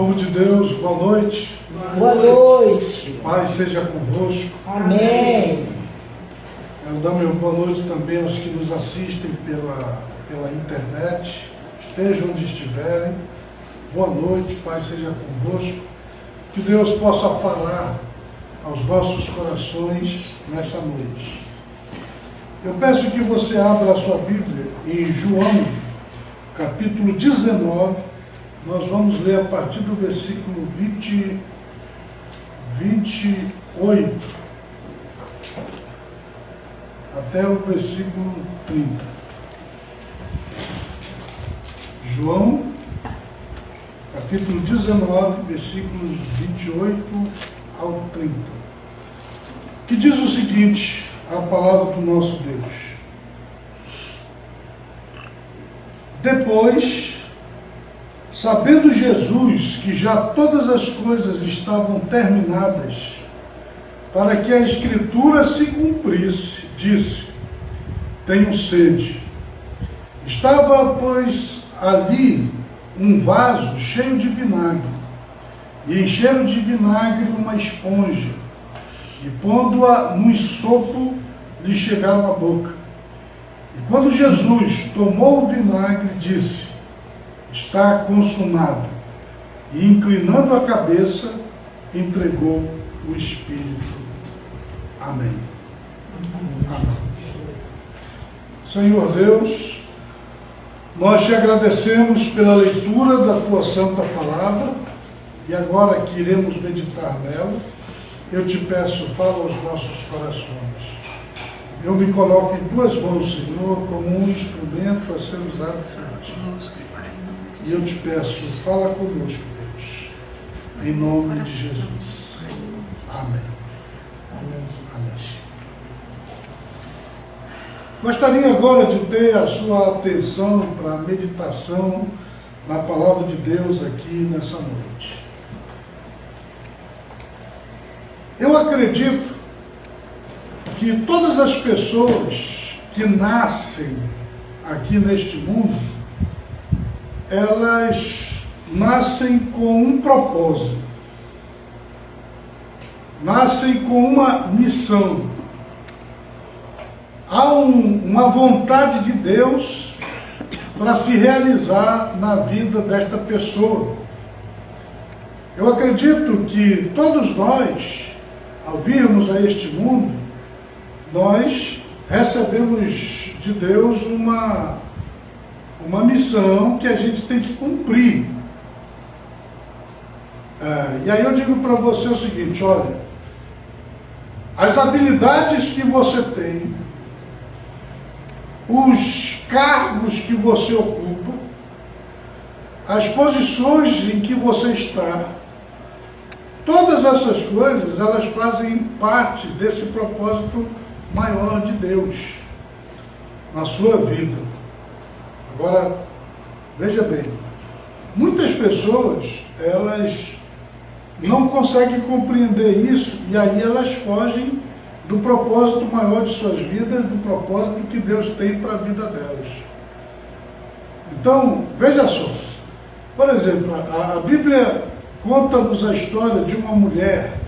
Povo de Deus, boa noite. Boa noite. Paz seja convosco. Amém. Quero dar meu boa noite também aos que nos assistem pela internet. Estejam onde estiverem. Boa noite, paz seja convosco. Que Deus possa falar aos nossos corações nesta noite. Eu peço que você abra a sua Bíblia em João, capítulo 19. Nós vamos ler a partir do versículo 28 até o versículo 30. João, capítulo 19, versículos 28 ao 30. Que diz o seguinte, a palavra do nosso Deus. Depois, sabendo Jesus que já todas as coisas estavam terminadas, para que a Escritura se cumprisse, disse: tenho sede. Estava, pois, ali um vaso cheio de vinagre, e encheram de vinagre uma esponja, e pondo-a no ensopo, lhe chegaram à boca. E quando Jesus tomou o vinagre, disse: está consumado. E inclinando a cabeça, entregou o Espírito. Amém. Amém. Senhor Deus, nós te agradecemos pela leitura da tua santa palavra, e agora que iremos meditar nela, eu te peço, fala aos nossos corações. Eu me coloco em tuas mãos, Senhor, como um instrumento a ser usado por ti. E eu te peço, fala conosco, Deus, em nome de Jesus. Amém. Amém. Gostaria agora de ter a sua atenção para a meditação na palavra de Deus aqui nessa noite. Eu acredito que todas as pessoas que nascem aqui neste mundo, elas nascem com um propósito, nascem com uma missão. Há uma vontade de Deus para se realizar na vida desta pessoa. Eu acredito que todos nós, ao virmos a este mundo, nós recebemos de Deus uma missão que a gente tem que cumprir. E aí eu digo para você o seguinte, olha, as habilidades que você tem, os cargos que você ocupa, as posições em que você está, todas essas coisas, elas fazem parte desse propósito maior de Deus na sua vida. Agora, veja bem, muitas pessoas, elas não conseguem compreender isso, e aí elas fogem do propósito maior de suas vidas, do propósito que Deus tem para a vida delas. Então, veja só, por exemplo, a Bíblia conta-nos a história de uma mulher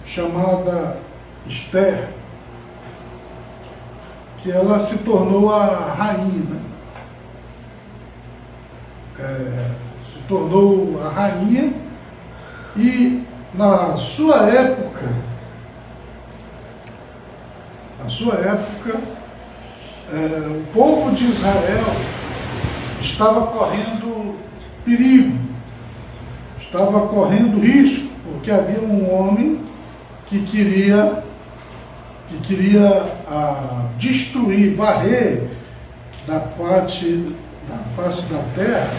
chamada Esther, que ela se tornou a rainha, né? Se tornou a rainha, e na sua época, o povo de Israel estava correndo perigo, estava correndo risco, porque havia um homem que queria destruir, varrer da face da terra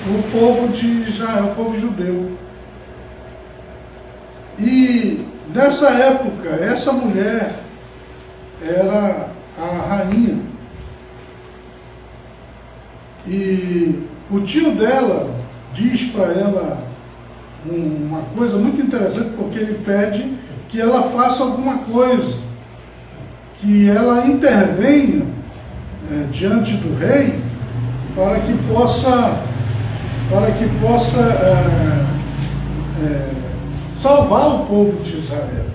o povo de Israel, o povo judeu. E nessa época, essa mulher era a rainha. E o tio dela diz para ela uma coisa muito interessante, porque ele pede que ela faça alguma coisa, que ela intervenha diante do rei, para que possa para que possa salvar o povo de Israel.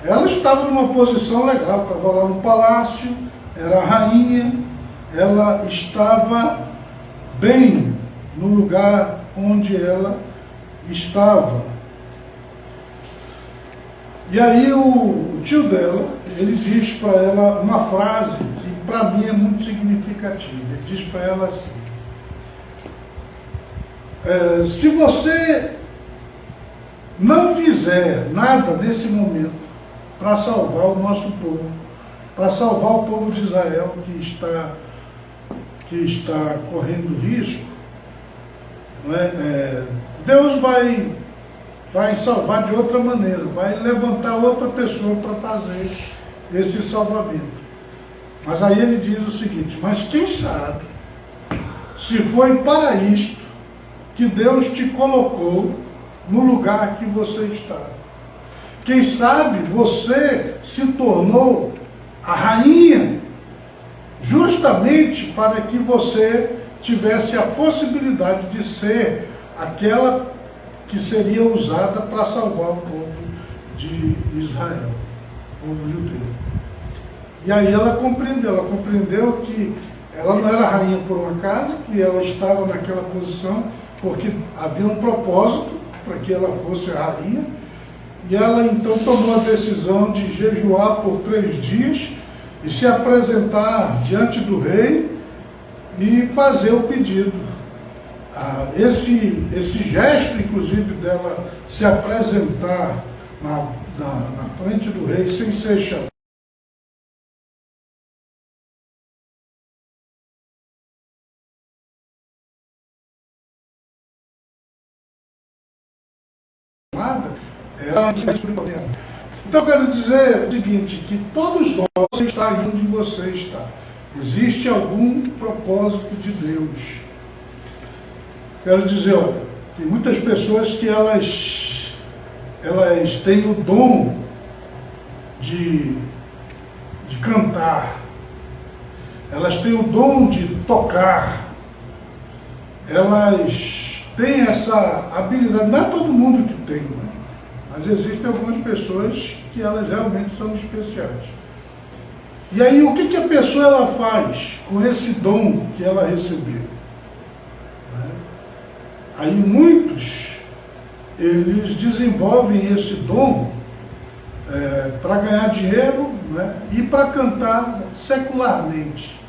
Ela estava numa posição legal, estava lá no palácio, era a rainha, ela estava bem no lugar onde ela estava. E aí o tio dela, ele diz para ela uma frase que para mim é muito significativa. Ele diz para ela assim: se você não fizer nada nesse momento para salvar o nosso povo, para salvar o povo de Israel que está correndo risco, não é? Deus vai salvar de outra maneira, vai levantar outra pessoa para fazer esse salvamento. Mas aí ele diz o seguinte: mas quem sabe se foi para isto que Deus te colocou no lugar que você está. Quem sabe você se tornou a rainha justamente para que você tivesse a possibilidade de ser aquela que seria usada para salvar o povo de Israel, o povo judeu. E aí ela compreendeu que ela não era rainha por um acaso, que ela estava naquela posição porque havia um propósito para que ela fosse a rainha. E ela então tomou a decisão de jejuar por 3 dias e se apresentar diante do rei e fazer o pedido. Esse gesto, inclusive, dela se apresentar na frente do rei sem ser chamada, era. Então eu quero dizer o seguinte, que todos nós estamos onde você está. Existe algum propósito de Deus. Quero dizer, olha, tem muitas pessoas que elas têm o dom de cantar, elas têm o dom de tocar, elas têm essa habilidade. Não é todo mundo que tem, né? Mas existem algumas pessoas que elas realmente são especiais. E aí o que a pessoa ela faz com esse dom que ela recebeu? Aí muitos, eles desenvolvem esse dom para ganhar dinheiro, né, e para cantar secularmente.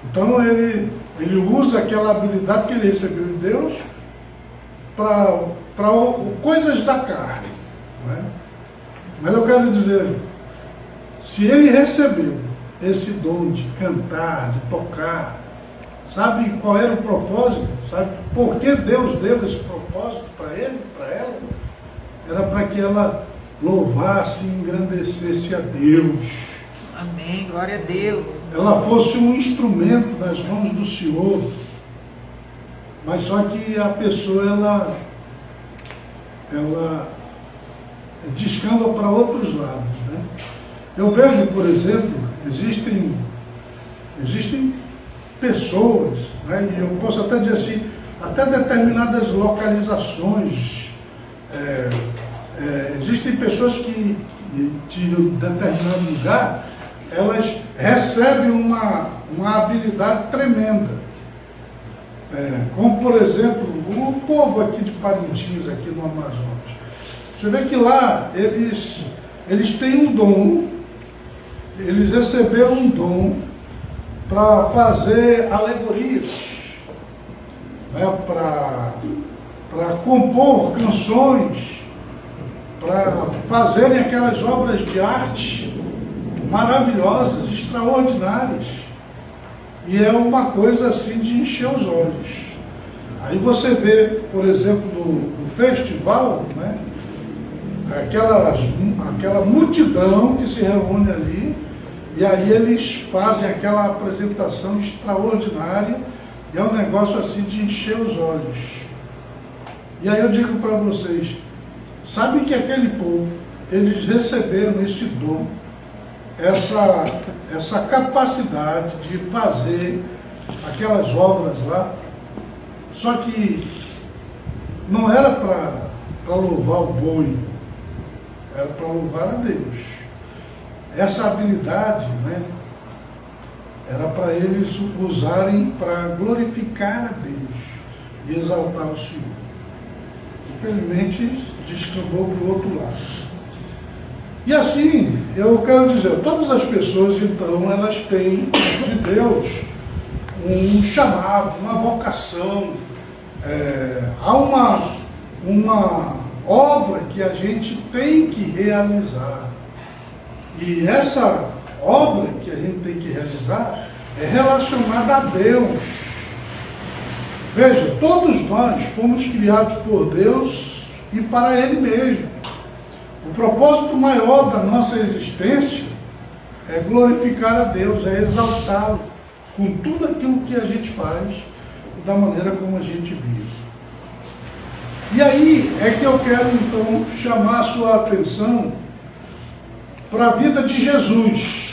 Então ele usa aquela habilidade que ele recebeu de Deus para coisas da carne. Né? Mas eu quero dizer, se ele recebeu esse dom de cantar, de tocar, sabe qual era o propósito? Sabe por que Deus deu esse propósito para ele, para ela? Era para que ela louvasse e engrandecesse a Deus. Amém, glória a Deus. Ela fosse um instrumento nas mãos do Senhor. Mas só que a pessoa, ela descamba para outros lados, né? Eu vejo, por exemplo, existem pessoas, né, e eu posso até dizer assim, até determinadas localizações, existem pessoas que de um determinado lugar, elas recebem uma habilidade tremenda. Como, por exemplo, o povo aqui de Parintins, aqui no Amazonas. Você vê que lá eles têm um dom, eles receberam um dom para fazer alegorias, né, para compor canções, para fazerem aquelas obras de arte maravilhosas, extraordinárias. E é uma coisa assim de encher os olhos. Aí você vê, por exemplo, no festival, né, aquela multidão que se reúne ali, e aí eles fazem aquela apresentação extraordinária, e é um negócio assim de encher os olhos. E aí eu digo para vocês, sabe que aquele povo, eles receberam esse dom, essa capacidade de fazer aquelas obras lá, Só que não era para louvar o boi, era para louvar a Deus. Essa habilidade, né, era para eles usarem para glorificar a Deus e exaltar o Senhor. Infelizmente, descambou para o outro lado. E assim, eu quero dizer, todas as pessoas, então, elas têm de Deus um chamado, uma vocação, há uma obra que a gente tem que realizar. E essa obra que a gente tem que realizar é relacionada a Deus. Veja, todos nós fomos criados por Deus e para Ele mesmo. O propósito maior da nossa existência é glorificar a Deus, é exaltá-lo com tudo aquilo que a gente faz e da maneira como a gente vive. E aí é que eu quero então chamar a sua atenção para a vida de Jesus.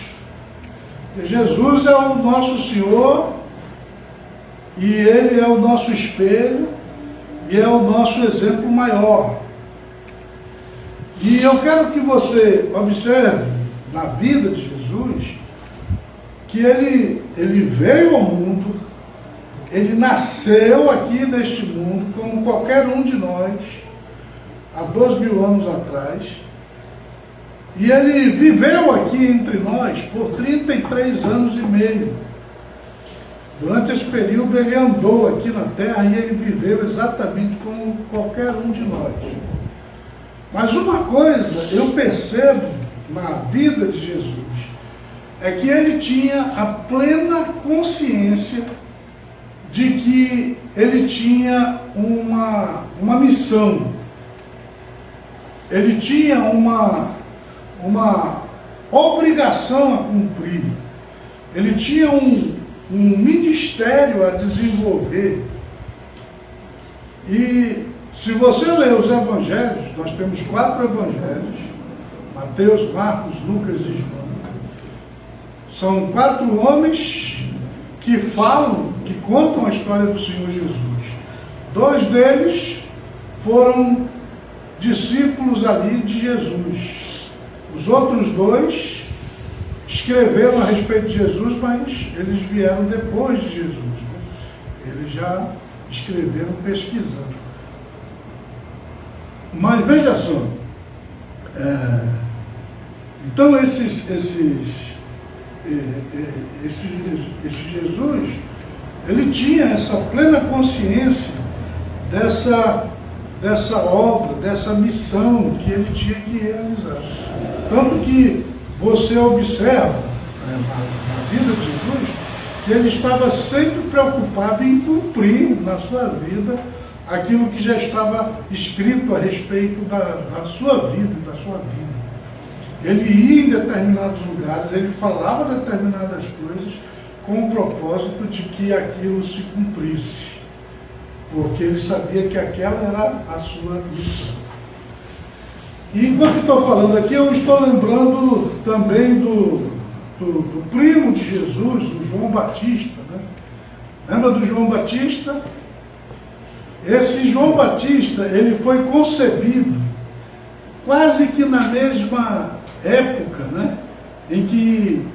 Jesus é o nosso Senhor e Ele é o nosso espelho e é o nosso exemplo maior. E eu quero que você observe na vida de Jesus que ele veio ao mundo, ele nasceu aqui neste mundo como qualquer um de nós, há 2.000 anos atrás, e ele viveu aqui entre nós por 33 anos e meio. Durante esse período ele andou aqui na terra e ele viveu exatamente como qualquer um de nós. Mas uma coisa eu percebo na vida de Jesus, é que ele tinha a plena consciência de que ele tinha uma missão. Ele tinha uma obrigação a cumprir. Ele tinha um ministério a desenvolver. E se você ler os evangelhos, nós temos 4 evangelhos, Mateus, Marcos, Lucas e João. São 4 homens que falam, que contam a história do Senhor Jesus. 2 deles foram discípulos ali de Jesus. Os outros 2 escreveram a respeito de Jesus, mas eles vieram depois de Jesus. Né? Eles já escreveram pesquisando. Mas veja só, então esse Jesus, ele tinha essa plena consciência dessa obra, dessa missão que ele tinha que realizar. Tanto que você observa na vida de Jesus que ele estava sempre preocupado em cumprir na sua vida aquilo que já estava escrito a respeito da sua vida, da sua vida. Ele ia em determinados lugares, ele falava determinadas coisas com o propósito de que aquilo se cumprisse, porque ele sabia que aquela era a sua missão. E enquanto estou falando aqui, eu estou lembrando também do primo de Jesus, o João Batista. Né? Lembra do João Batista? Esse João Batista, ele foi concebido quase que na mesma época, né, em que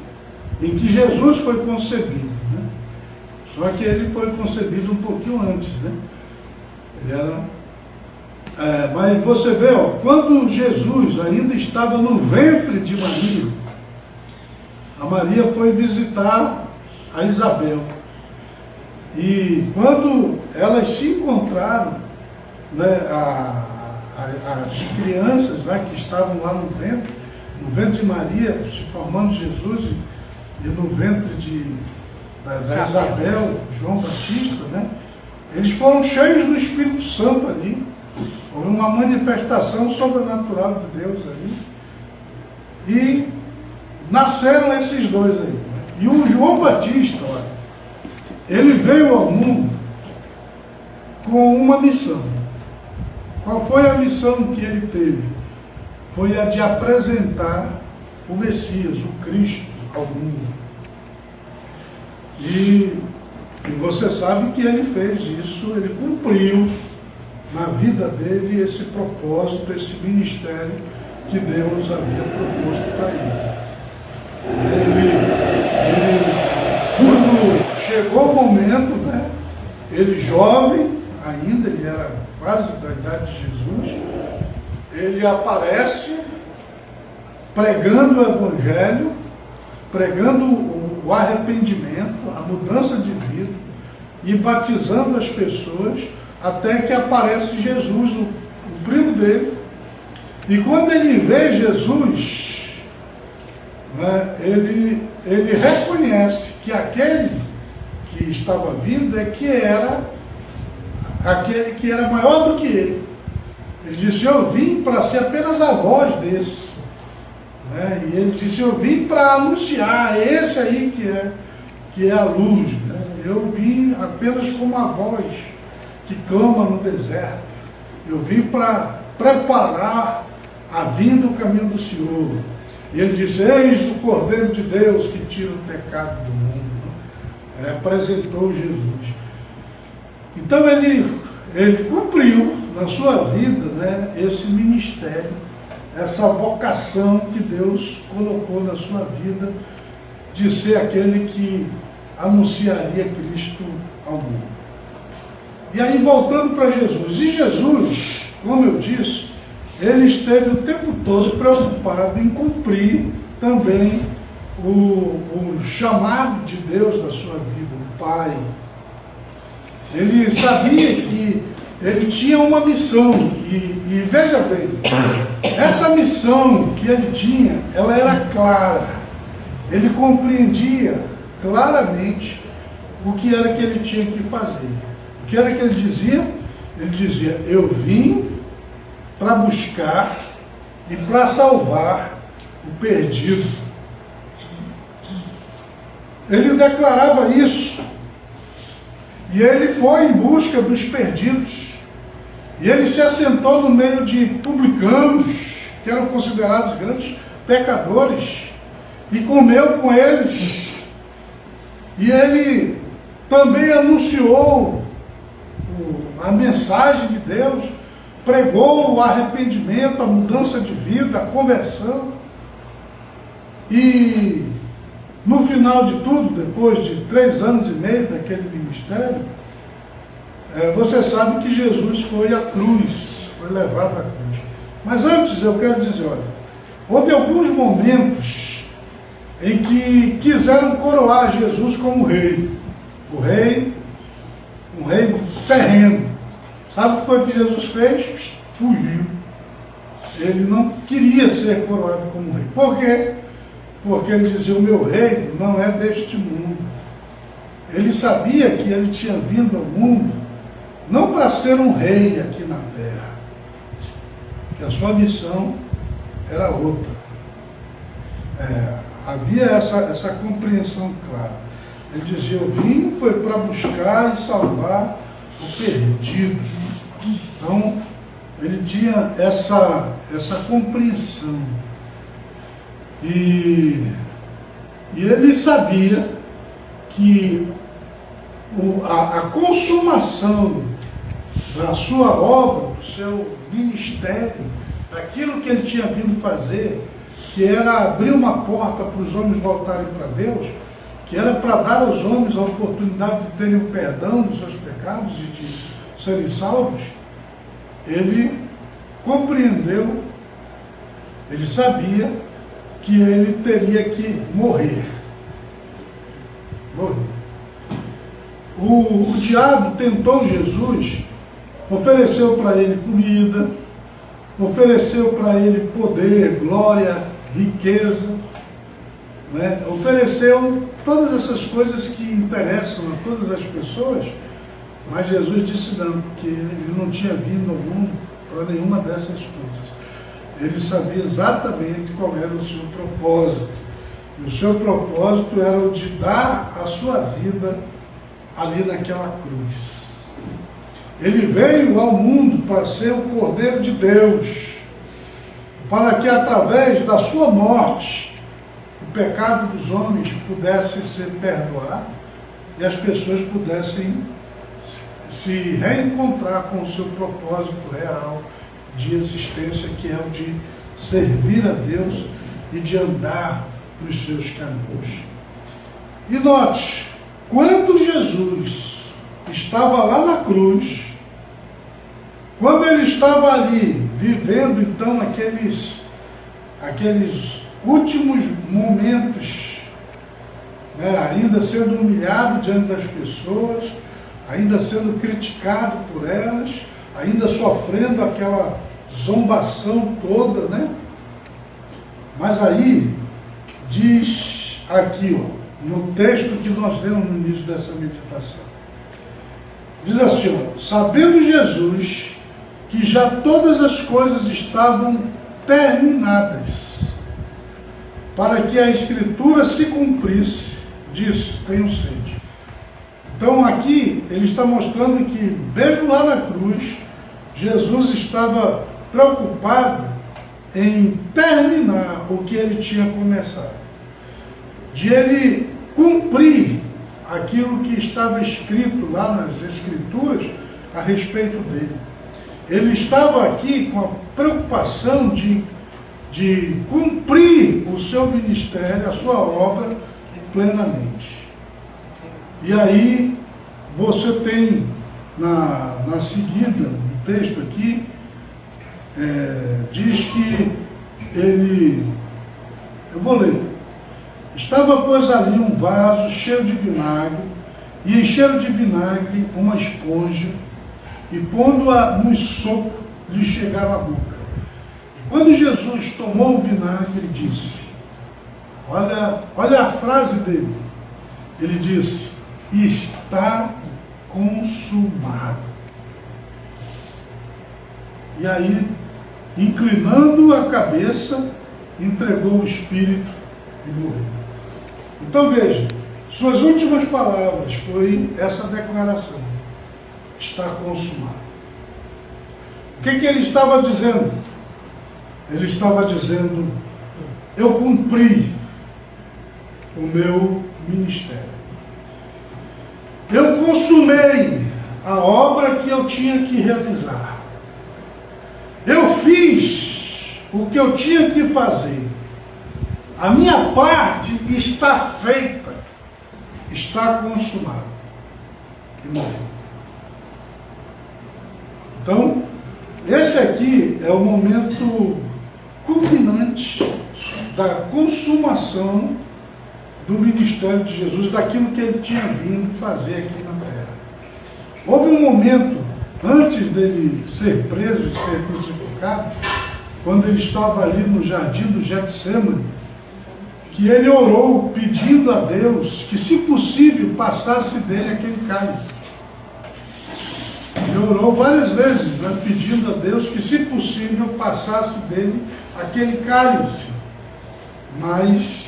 Jesus foi concebido. Né? Só que ele foi concebido um pouquinho antes. Né? Ele era... mas você vê, quando Jesus ainda estava no ventre de Maria, a Maria foi visitar a Isabel. E quando elas se encontraram, né, as crianças, né, que estavam lá no ventre de Maria, se formando Jesus, e no ventre da Isabel, João Batista, né, eles foram cheios do Espírito Santo ali. Houve uma manifestação sobrenatural de Deus ali. E nasceram esses 2 aí. Né? E o João Batista, olha, ele veio ao mundo com uma missão. Qual foi a missão que ele teve? Foi a de apresentar o Messias, o Cristo, ao mundo. E E você sabe que ele fez isso, ele cumpriu na vida dele esse propósito, esse ministério que Deus havia proposto para ele. Quando chegou o momento, né, ele jovem ainda, ele era quase da idade de Jesus, ele aparece pregando o Evangelho, pregando o arrependimento, a mudança de vida e batizando as pessoas, até que aparece Jesus, o primo dele. E quando ele vê Jesus, né, ele reconhece que aquele que estava vindo era aquele que era maior do que ele. Ele disse: eu vim para ser apenas a voz desse. Né? E ele disse: eu vim para anunciar esse aí que é a luz. Né? Eu vim apenas como a voz que clama no deserto. Eu vim para preparar a vinda, o caminho do Senhor. E ele disse: eis o Cordeiro de Deus que tira o pecado do mundo. Apresentou Jesus. Então ele cumpriu na sua vida, né, esse ministério, essa vocação que Deus colocou na sua vida de ser aquele que anunciaria Cristo ao mundo. E aí, voltando para Jesus. E Jesus, como eu disse, ele esteve o tempo todo preocupado em cumprir também o chamado de Deus na sua vida, o Pai. Ele sabia que ele tinha uma missão, e veja bem, essa missão que ele tinha, ela era clara. Ele compreendia claramente o que era que ele tinha que fazer. O que era que ele dizia? Ele dizia: eu vim para buscar e para salvar o perdido. Ele declarava isso. E ele foi em busca dos perdidos. E ele se assentou no meio de publicanos, que eram considerados grandes pecadores, e comeu com eles. E ele também anunciou a mensagem de Deus, pregou o arrependimento, a mudança de vida, a conversão. E no final de tudo, depois de 3 anos e meio daquele ministério, você sabe que Jesus foi à cruz, foi levado à cruz. Mas antes eu quero dizer, olha, houve alguns momentos em que quiseram coroar Jesus como rei. Um rei terreno. Sabe o que foi que Jesus fez? Fugiu. Ele não queria ser coroado como rei. Por quê? Porque ele dizia: o meu reino não é deste mundo. Ele sabia que ele tinha vindo ao mundo não para ser um rei aqui na terra, que a sua missão era outra. Havia essa compreensão clara. Ele dizia: eu vim foi para buscar e salvar o perdido. Então, ele tinha essa compreensão. E ele sabia que a consumação da sua obra, do seu ministério, daquilo que ele tinha vindo fazer, que era abrir uma porta para os homens voltarem para Deus, que era para dar aos homens a oportunidade de terem o perdão dos seus pecados e de serem salvos, ele compreendeu, ele sabia que ele teria que morrer. O diabo tentou Jesus, ofereceu para ele comida, ofereceu para ele poder, glória, riqueza, né? Ofereceu todas essas coisas que interessam a todas as pessoas, mas Jesus disse não, porque ele não tinha vindo ao mundo para nenhuma dessas coisas. Ele sabia exatamente qual era o seu propósito. E o seu propósito era o de dar a sua vida ali naquela cruz. Ele veio ao mundo para ser o Cordeiro de Deus, para que através da sua morte o pecado dos homens pudesse ser perdoado e as pessoas pudessem se reencontrar com o seu propósito real de existência, que é o de servir a Deus e de andar nos seus caminhos. E note, quando Jesus estava lá na cruz, quando ele estava ali, vivendo então aqueles últimos momentos, né, ainda sendo humilhado diante das pessoas, ainda sendo criticado por elas, ainda sofrendo aquela zombação toda, né? Mas aí, diz aqui, ó, no texto que nós lemos no início dessa meditação, diz assim, ó, sabendo Jesus que já todas as coisas estavam terminadas, para que a Escritura se cumprisse, disse, tenho sede. Então aqui ele está mostrando que, mesmo lá na cruz, Jesus estava preocupado em terminar o que ele tinha começado, de ele cumprir aquilo que estava escrito lá nas Escrituras a respeito dele. Ele estava aqui com a preocupação de cumprir o seu ministério, a sua obra, plenamente. E aí você tem na seguida, no texto aqui, diz que eu vou ler. Estava, pois, ali um vaso cheio de vinagre, e encheram de vinagre uma esponja, e pondo-a no sopro, lhe chegaram à boca. E quando Jesus tomou o vinagre, ele disse, olha a frase dele, ele disse, está consumado. E aí, inclinando a cabeça, entregou o espírito e morreu. Então veja, suas últimas palavras foi essa declaração, está consumado. O que ele estava dizendo? Ele estava dizendo, eu cumpri o meu ministério. Eu consumei a obra que eu tinha que realizar. Eu fiz o que eu tinha que fazer. A minha parte está feita, está consumada. E morreu. Então, esse aqui é o momento culminante da consumação do ministério de Jesus, daquilo que ele tinha vindo fazer aqui na terra. Houve um momento, antes dele ser preso e ser crucificado, quando ele estava ali no jardim do Getsemane, que ele orou pedindo a Deus que, se possível, passasse dele aquele cálice. Ele orou várias vezes, né, pedindo a Deus que, se possível, passasse dele aquele cálice. Mas,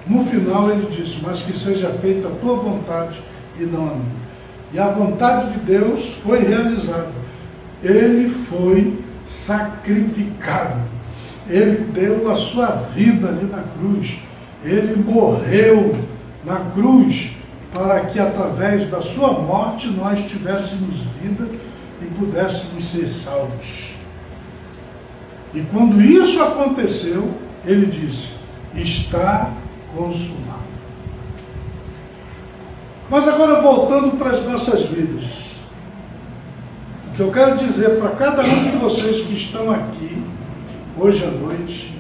no final, ele disse, mas que seja feita a tua vontade e não a minha. E a vontade de Deus foi realizada. Ele foi sacrificado. Ele deu a sua vida ali na cruz. Ele morreu na cruz para que, através da sua morte, nós tivéssemos vida e pudéssemos ser salvos. E quando isso aconteceu, ele disse, está consumado. Mas agora, voltando para as nossas vidas, o que eu quero dizer para cada um de vocês que estão aqui hoje à noite,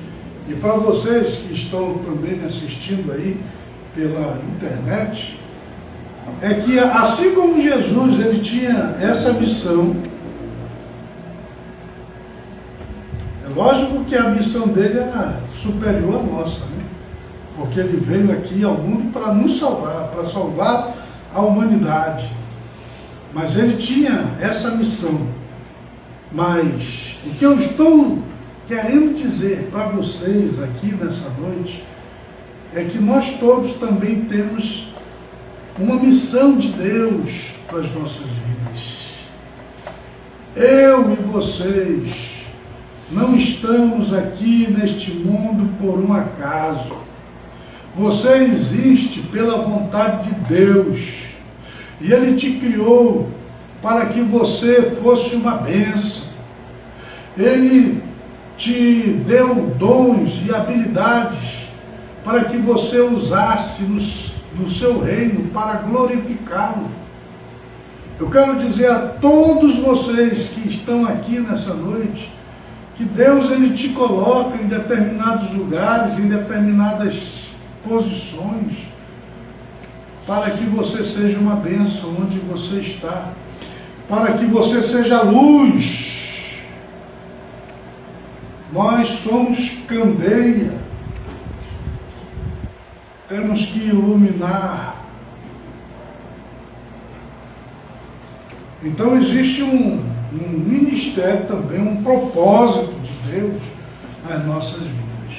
e para vocês que estão também me assistindo aí pela internet, é que, assim como Jesus ele tinha essa missão, é lógico que a missão dele era superior à nossa, né? Porque ele veio aqui ao mundo para nos salvar, para salvar a humanidade. Mas ele tinha essa missão. Mas o que eu estou querendo dizer para vocês aqui nessa noite é que nós todos também temos uma missão de Deus para as nossas vidas. Eu e vocês não estamos aqui neste mundo por um acaso. Você existe pela vontade de Deus. E Ele te criou para que você fosse uma bênção. Ele te deu dons e habilidades para que você usasse no seu reino para glorificá-lo. Eu quero dizer a todos vocês que estão aqui nessa noite, que Deus Ele te coloca em determinados lugares, em determinadas posições, para que você seja uma bênção onde você está, para que você seja luz. Nós somos candeia, temos que iluminar. Então existe um ministério também, um propósito de Deus nas nossas vidas.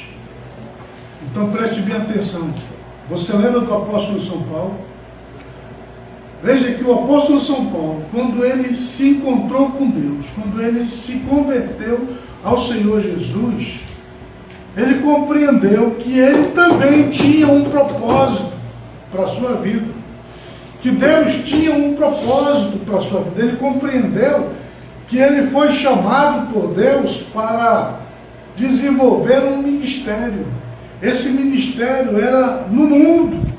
Então preste bem atenção aqui. Você lembra do apóstolo São Paulo? Veja que o apóstolo São Paulo, quando ele se encontrou com Deus, quando ele se converteu ao Senhor Jesus, ele compreendeu que ele também tinha um propósito para a sua vida. Que Deus tinha um propósito para a sua vida. Ele compreendeu que ele foi chamado por Deus para desenvolver um ministério. Esse ministério era no mundo,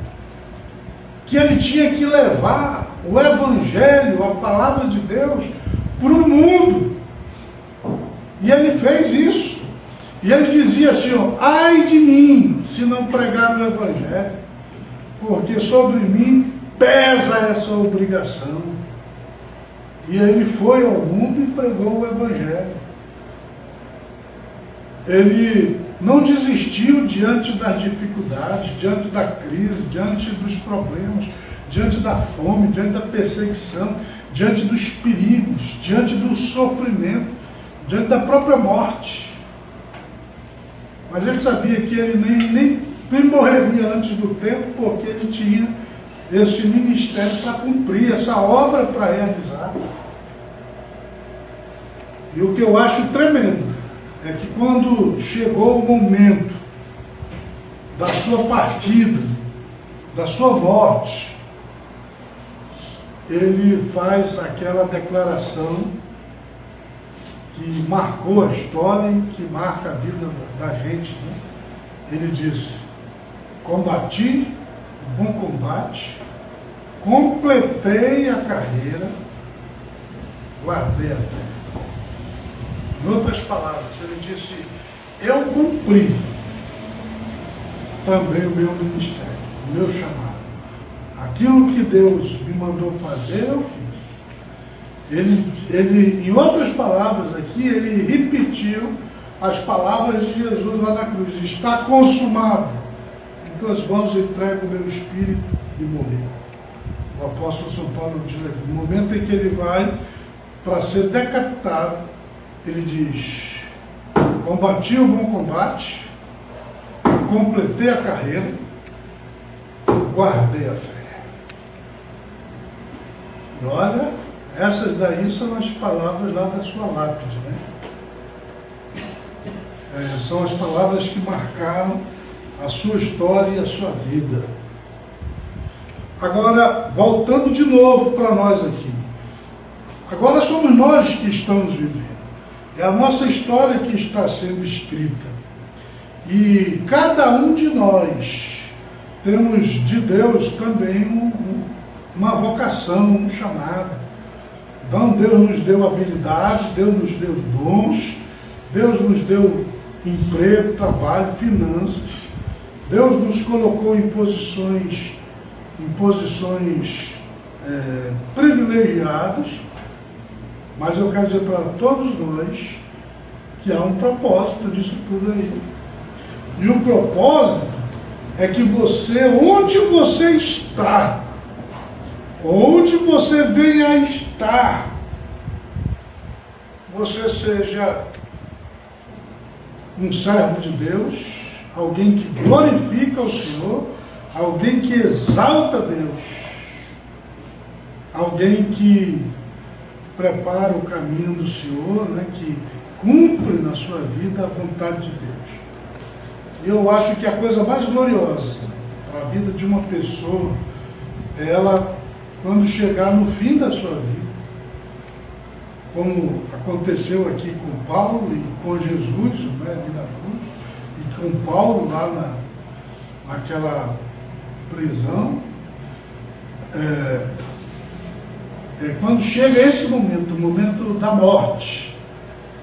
que ele tinha que levar o Evangelho, a palavra de Deus, para o mundo. E ele fez isso. E ele dizia assim, ai de mim, se não pregar o Evangelho, porque sobre mim pesa essa obrigação. E ele foi ao mundo e pregou o Evangelho. Ele não desistiu diante das dificuldades, diante da crise, diante dos problemas, diante da fome, diante da perseguição, diante dos perigos, diante do sofrimento, diante da própria morte. Mas ele sabia que ele nem morreria antes do tempo, porque ele tinha esse ministério para cumprir, essa obra para realizar. E o que eu acho tremendo é que quando chegou o momento da sua partida, da sua morte, ele faz aquela declaração que marcou a história e que marca a vida da gente, né? Ele disse: combati o bom combate, completei a carreira, guardei a fé. Em outras palavras, ele disse: eu cumpri também o meu ministério, o meu chamado. Aquilo que Deus me mandou fazer, eu fiz. Ele, em outras palavras aqui, ele repetiu as palavras de Jesus lá na cruz: está consumado. Em tuas mãos entrego o meu espírito, e morreu. O apóstolo São Paulo diz aqui, no momento em que ele vai para ser decapitado, ele diz: combati o bom combate, completei a carreira, guardei a fé. E olha, essas daí são as palavras lá da sua lápide, né? São as palavras que marcaram a sua história e a sua vida. Agora, voltando de novo para nós aqui. Agora somos nós que estamos vivendo. É a nossa história que está sendo escrita. E cada um de nós temos de Deus também uma vocação, um chamado. Então Deus nos deu habilidade, Deus nos deu dons, Deus nos deu emprego, trabalho, finanças. Deus nos colocou em posições privilegiadas, mas eu quero dizer para todos nós que há um propósito disso tudo aí. E o propósito é que você, onde você está, onde você venha a estar, você seja um servo de Deus, alguém que glorifica o Senhor, alguém que exalta Deus, alguém que prepara o caminho do Senhor, né, que cumpre na sua vida a vontade de Deus. E eu acho que a coisa mais gloriosa para a vida de uma pessoa é ela quando chegar no fim da sua vida, como aconteceu aqui com Paulo e com Jesus, né, ali na cruz, e com Paulo lá naquela prisão, quando chega esse momento, o momento da morte,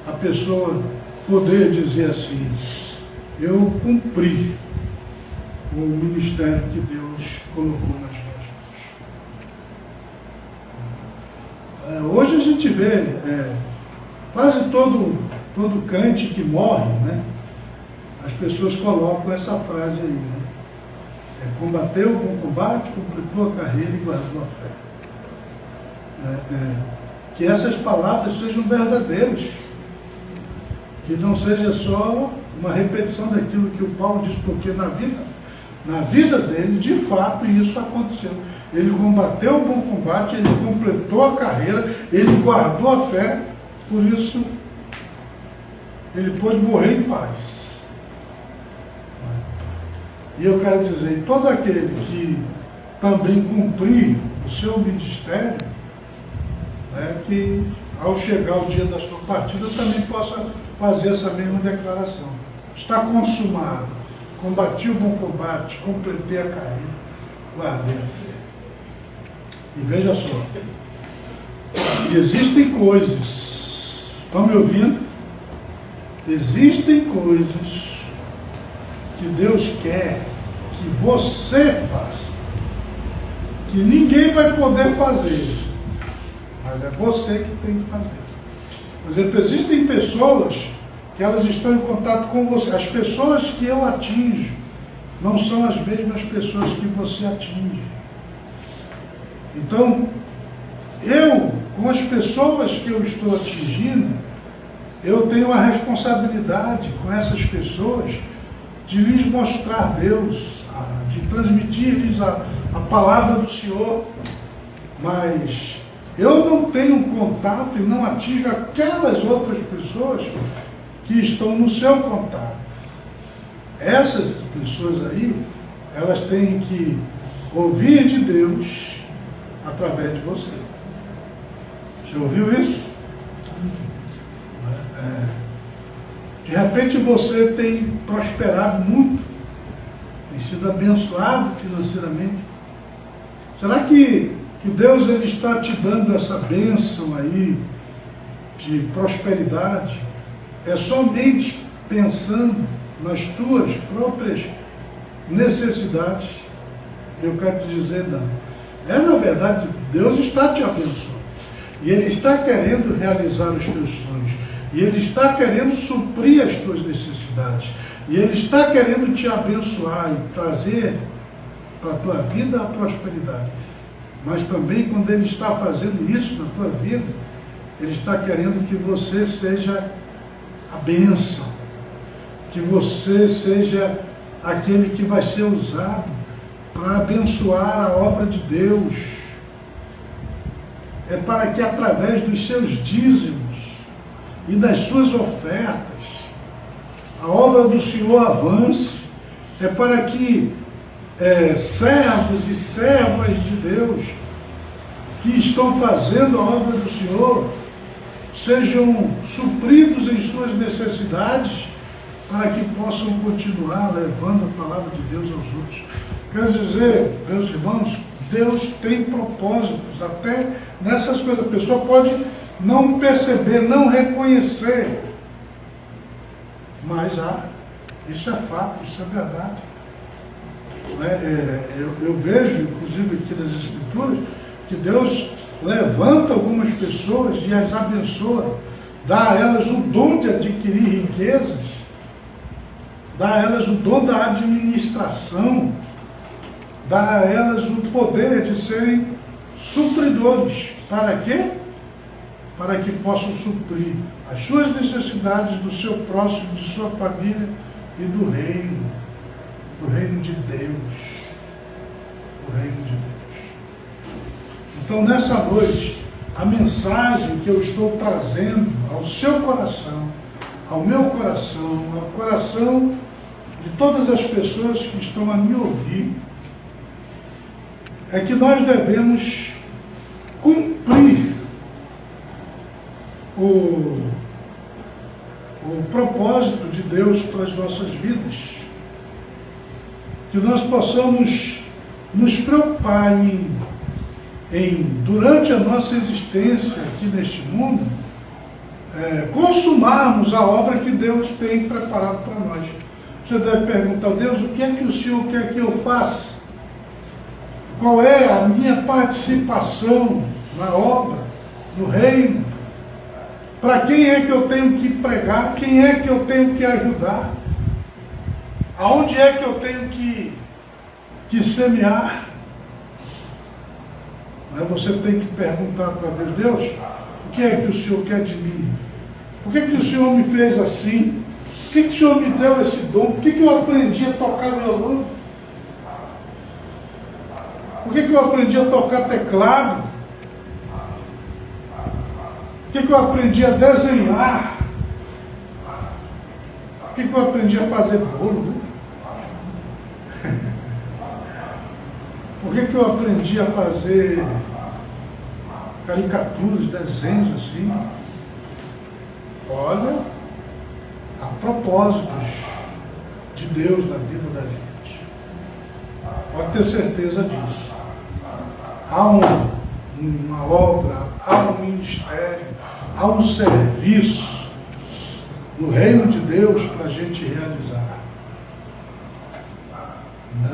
a pessoa poder dizer assim: eu cumpri o ministério que Deus colocou nas minhas mãos. Hoje a gente vê quase todo crente que morre, né? As pessoas colocam essa frase aí, né? Combateu o bom combate, completou a carreira e guardou a fé. Que essas palavras sejam verdadeiras, que não seja só uma repetição daquilo que o Paulo diz, porque na vida dele, de fato, isso aconteceu. Ele combateu o bom combate, ele completou a carreira, ele guardou a fé, por isso ele pôde morrer em paz. E eu quero dizer, todo aquele que também cumprir o seu ministério, que ao chegar o dia da sua partida também possa fazer essa mesma declaração. Está consumado, combati o bom combate, completei a carreira, guardei a fé. E veja só, existem coisas, estão me ouvindo? Existem coisas que Deus quer que você faça, que ninguém vai poder fazer, mas é você que tem que fazer. Por exemplo, existem pessoas que elas estão em contato com você. As pessoas que eu atinjo não são as mesmas pessoas que você atinge. Então, com as pessoas que eu estou atingindo, eu tenho a responsabilidade com essas pessoas de lhes mostrar Deus, de transmitir-lhes a palavra do Senhor, mas eu não tenho contato e não atingo aquelas outras pessoas que estão no seu contato. Essas pessoas aí, elas têm que ouvir de Deus através de você. Você ouviu isso? De repente você tem prosperado muito, tem sido abençoado financeiramente. Será que Deus ele está te dando essa bênção aí de prosperidade somente pensando nas tuas próprias necessidades? Eu quero te dizer, não. Na verdade, Deus está te abençoando. E Ele está querendo realizar os teus sonhos. E Ele está querendo suprir as tuas necessidades. E Ele está querendo te abençoar e trazer para a tua vida a prosperidade. Mas também, quando Ele está fazendo isso na tua vida, Ele está querendo que você seja a bênção. Que você seja aquele que vai ser usado para abençoar a obra de Deus. É para que através dos seus dízimos e das suas ofertas, a obra do Senhor avance. É para que servos e servas de Deus que estão fazendo a obra do Senhor sejam supridos em suas necessidades, para que possam continuar levando a palavra de Deus aos outros. Quer dizer, meus irmãos, Deus tem propósitos até nessas coisas. A pessoa pode não perceber, não reconhecer, mas isso é fato, isso é verdade. Eu vejo, inclusive aqui nas Escrituras, que Deus levanta algumas pessoas e as abençoa, dá a elas o dom de adquirir riquezas, dá a elas o dom da administração, dá a elas o poder de serem supridores. Para quê? Para que possam suprir as suas necessidades, do seu próximo, de sua família e do reino de Deus. O reino de Deus. Então, nessa noite, a mensagem que eu estou trazendo ao seu coração, ao meu coração, ao coração de todas as pessoas que estão a me ouvir, é que nós devemos cumprir o propósito de Deus para as nossas vidas. Que nós possamos nos preocupar durante a nossa existência aqui neste mundo, consumarmos a obra que Deus tem preparado para nós. Você deve perguntar a Deus: o que é que o Senhor quer que eu faça? Qual é a minha participação na obra, no reino? Para quem é que eu tenho que pregar? Quem é que eu tenho que ajudar? Aonde é que eu tenho que semear? Você tem que perguntar para Deus: Deus, o que é que o Senhor quer de mim? Por que o Senhor me fez assim? Por que o Senhor me deu esse dom? Por que eu aprendi a tocar violão? Por que eu aprendi a tocar teclado? Por que eu aprendi a desenhar? Por que eu aprendi a fazer bolo? Por que eu aprendi a fazer caricaturas, desenhos assim? Olha, há propósitos de Deus na vida da gente. Pode ter certeza disso. Há uma obra, há um ministério, há um serviço no reino de Deus para a gente realizar.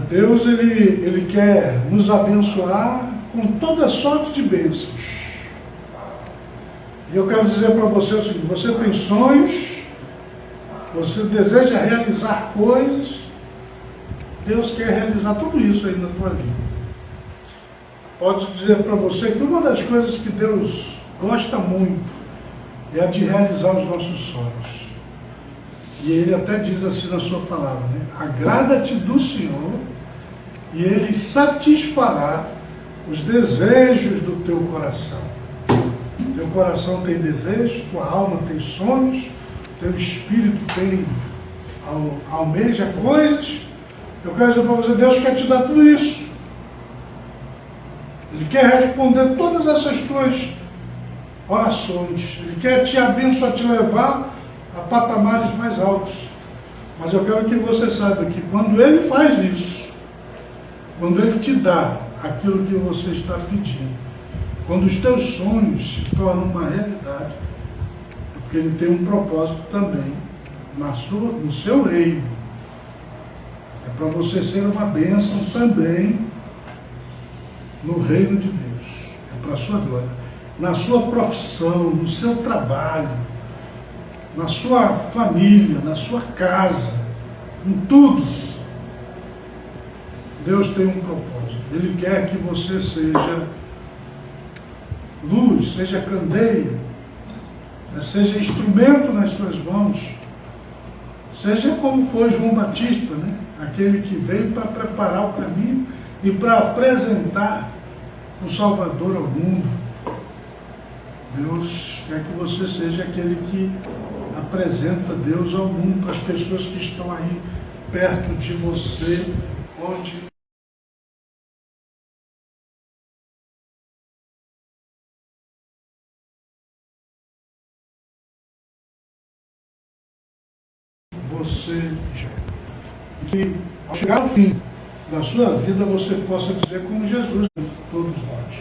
Deus, ele quer nos abençoar com toda sorte de bênçãos. E eu quero dizer para você o seguinte: você tem sonhos, você deseja realizar coisas, Deus quer realizar tudo isso aí na tua vida. Pode dizer para você que uma das coisas que Deus gosta muito é a de realizar os nossos sonhos. E Ele até diz assim na sua palavra, né? Agrada-te do Senhor e Ele satisfará os desejos do teu coração. Teu coração tem desejos, tua alma tem sonhos, teu espírito almeja coisas. Eu quero dizer para você: Deus quer te dar tudo isso. Ele quer responder todas essas tuas orações. Ele quer te abençoar, te levar a patamares mais altos. Mas eu quero que você saiba que quando Ele faz isso, quando Ele te dá aquilo que você está pedindo, quando os teus sonhos se tornam uma realidade, é porque Ele tem um propósito também no seu reino. É para você ser uma bênção também no reino de Deus. É para a sua glória. Na sua profissão, no seu trabalho, na sua família, na sua casa, em tudo. Deus tem um propósito. Ele quer que você seja luz, seja candeia, seja instrumento nas suas mãos, seja como foi João Batista, né? Aquele que veio para preparar o caminho e para apresentar o Salvador ao mundo. Deus quer que você seja aquele que apresenta Deus ao mundo, para as pessoas que estão aí perto de você, onde você estiver. E que ao chegar ao fim da sua vida você possa dizer como Jesus, todos nós.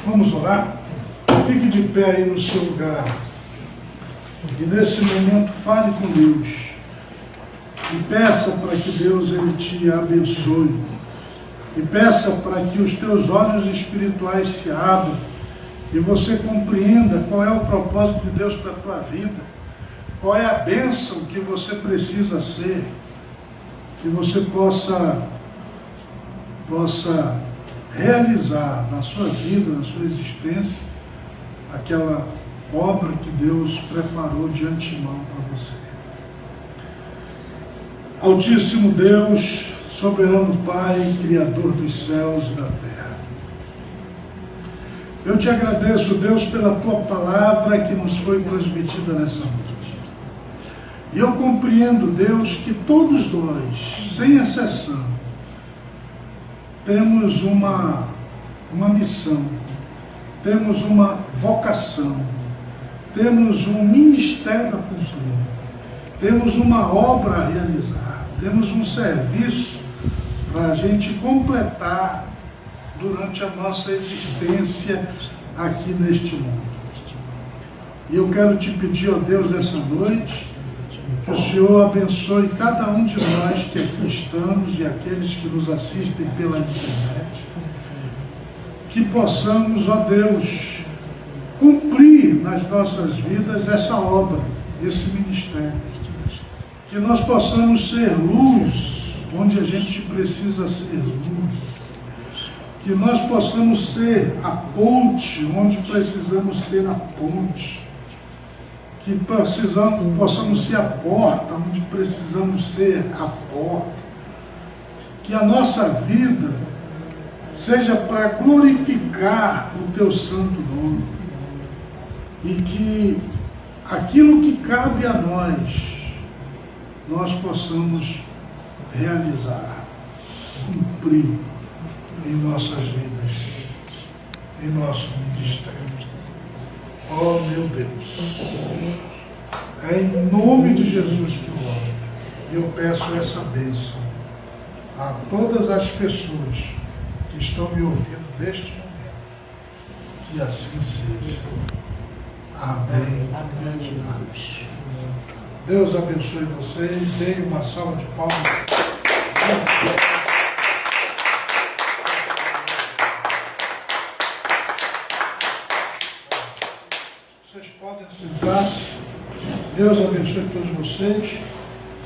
Vamos orar? Fique de pé aí no seu lugar. E nesse momento fale com Deus. E peça para que Deus ele te abençoe. E peça para que os teus olhos espirituais se abram e você compreenda qual é o propósito de Deus para a tua vida. Qual é a bênção que você precisa ser. Que você possa realizar na sua vida, na sua existência, aquela obra que Deus preparou de antemão para você. Altíssimo Deus, soberano Pai, Criador dos céus e da terra, eu te agradeço, Deus, pela tua palavra que nos foi transmitida nessa noite. E eu compreendo, Deus, que todos nós, sem exceção, temos uma missão, temos uma vocação, temos um ministério a cumprir, temos uma obra a realizar, temos um serviço para a gente completar durante a nossa existência aqui neste mundo. E eu quero te pedir, ó Deus, nessa noite, que o Senhor abençoe cada um de nós que aqui estamos e aqueles que nos assistem pela internet, que possamos, ó Deus, cumprir nas nossas vidas essa obra, esse ministério, que nós possamos ser luz onde a gente precisa ser luz, que nós possamos ser a ponte onde precisamos ser a ponte, que possamos ser a porta onde precisamos ser a porta, que a nossa vida seja para glorificar o Teu santo nome, e que aquilo que cabe a nós possamos realizar, cumprir em nossas vidas, em nosso ministério. Oh, meu Deus, é em nome de Jesus que eu oro. Eu peço essa bênção a todas as pessoas que estão me ouvindo neste momento. Que assim seja. Amém. Amém. Deus abençoe vocês. Deem uma salva de palmas. Vocês podem sentar-se. Deus abençoe todos vocês.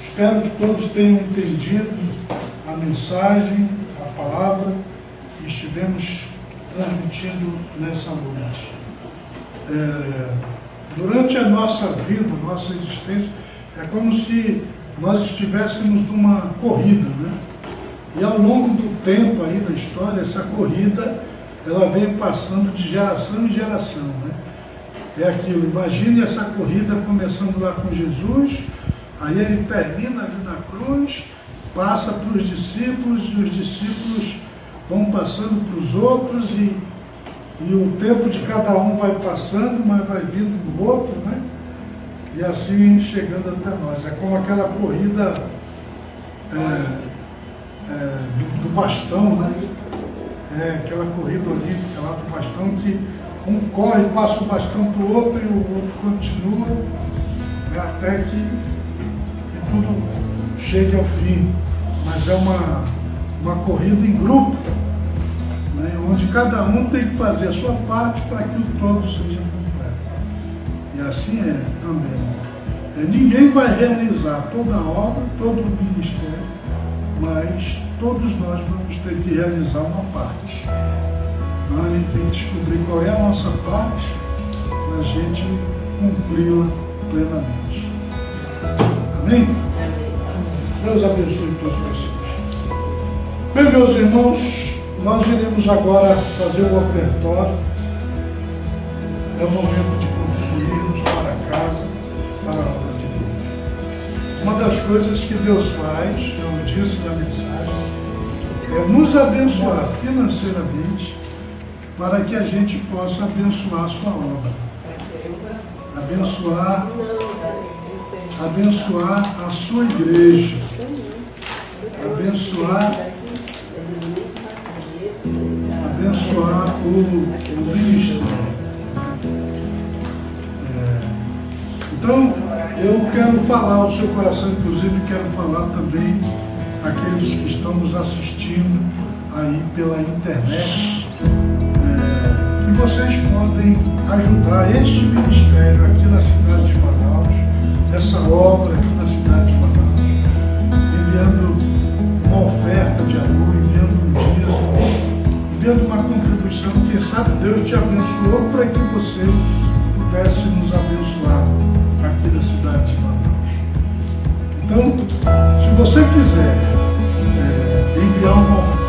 Espero que todos tenham entendido a mensagem, a palavra que estivemos transmitindo nessa noite. Durante a nossa vida, nossa existência, é como se nós estivéssemos numa corrida, né? E ao longo do tempo aí da história, essa corrida, ela vem passando de geração em geração, né? É aquilo, imagine essa corrida começando lá com Jesus, aí ele termina ali na cruz, passa para os discípulos, e os discípulos vão passando para os outros, e o tempo de cada um vai passando, mas vai vindo do outro, né? E assim chegando até nós. É como aquela corrida do bastão, né? Aquela corrida olímpica lá do bastão, que um corre, passa o bastão para o outro e o outro continua, né? Até que tudo chegue ao fim. Mas é uma corrida em grupo, né, onde cada um tem que fazer a sua parte para que o todo seja completo. E assim é também. Ninguém vai realizar toda a obra, todo o ministério, mas todos nós vamos ter que realizar uma parte. Então a gente tem que descobrir qual é a nossa parte para a gente cumpri-la plenamente. Amém? Deus abençoe todos vocês. Bem, meus irmãos, nós iremos agora fazer o ofertório. É o momento de concluirmos para casa, para a obra de Deus. Uma das coisas que Deus faz, eu disse na mensagem, é nos abençoar financeiramente para que a gente possa abençoar a sua obra. Abençoar a sua igreja. Abençoar o ministério. Então, eu quero falar ao seu coração, inclusive quero falar também àqueles que estão nos assistindo aí pela internet, que vocês podem ajudar este ministério aqui na cidade de Manaus, essa obra aqui na cidade de Manaus, enviando uma oferta de amor, enviando um dízimo, enviando uma contribuição, que sabe Deus te abençoou para que você pudesse nos abençoar aqui na cidade de Manaus. Então, se você quiser enviar uma oferta,